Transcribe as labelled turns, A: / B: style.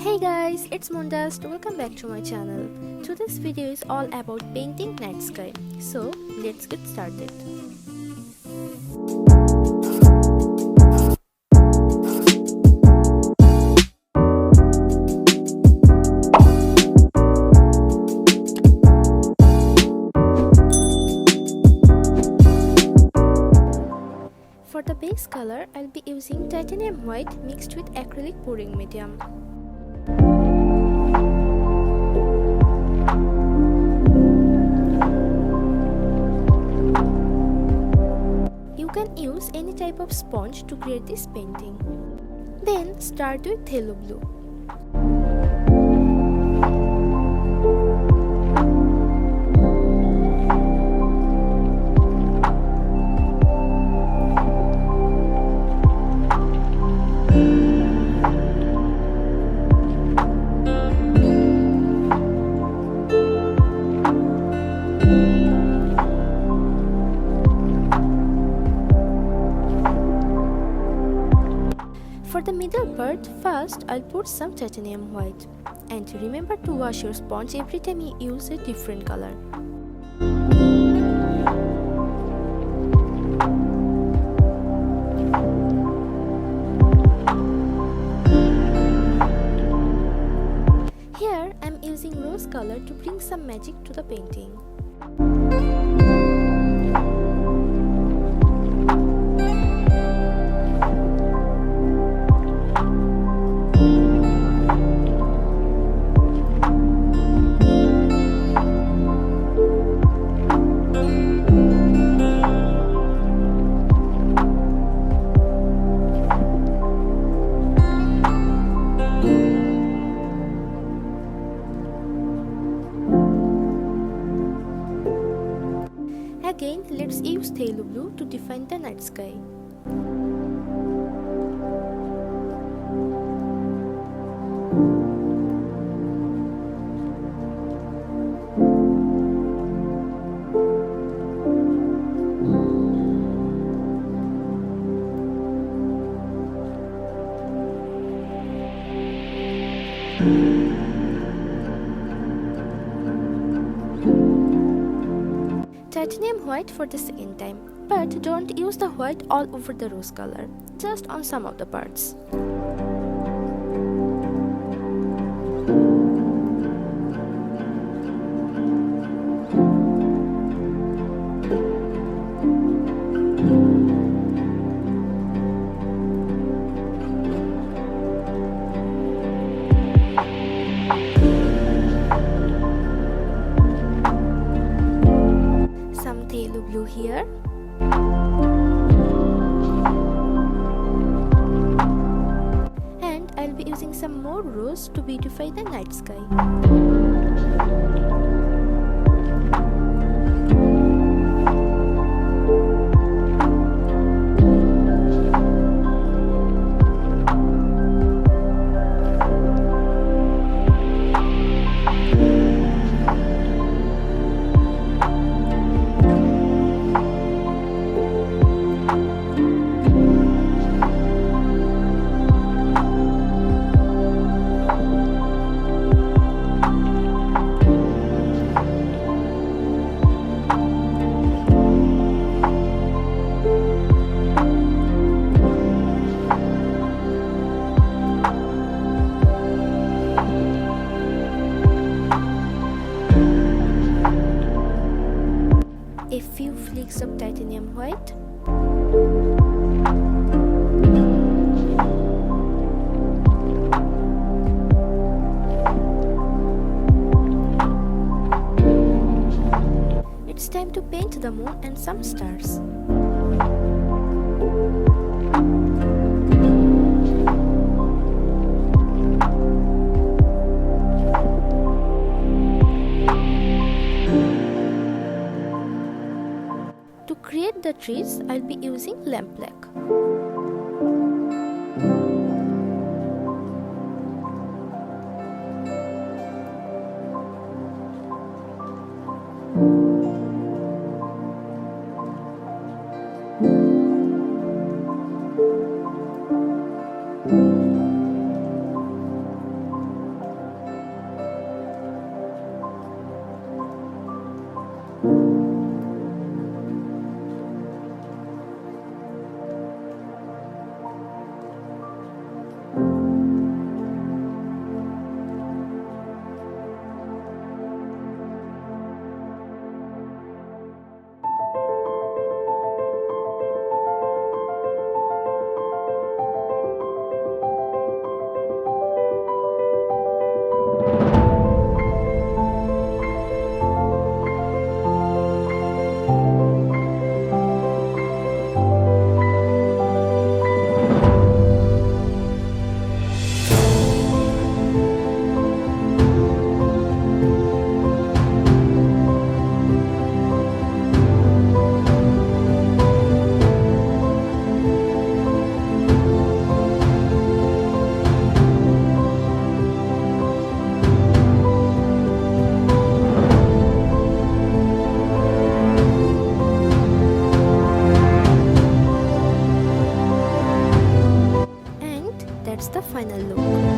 A: Hey guys, it's MoonDust. Welcome back to my channel. Today's video is all about painting night sky. So let's get started. For the base color, I'll be using titanium white mixed with acrylic pouring medium. You can use any type of sponge to create this painting. Then start with yellow blue. For the middle part, first I'll put some titanium white. And remember to wash your sponge every time you use a different color. Here I'm using rose color to bring some magic to the painting. Again, let's use yellow blue to define the night sky. Titanium white for the second time, but don't use the white all over the rose color, just on some of the parts. Yellow blue here. And I'll be using some more rose to beautify the night sky. A few flakes of titanium white. It's time to paint the moon and some stars. To create the trees, I'll be using lamp black. that's the final look.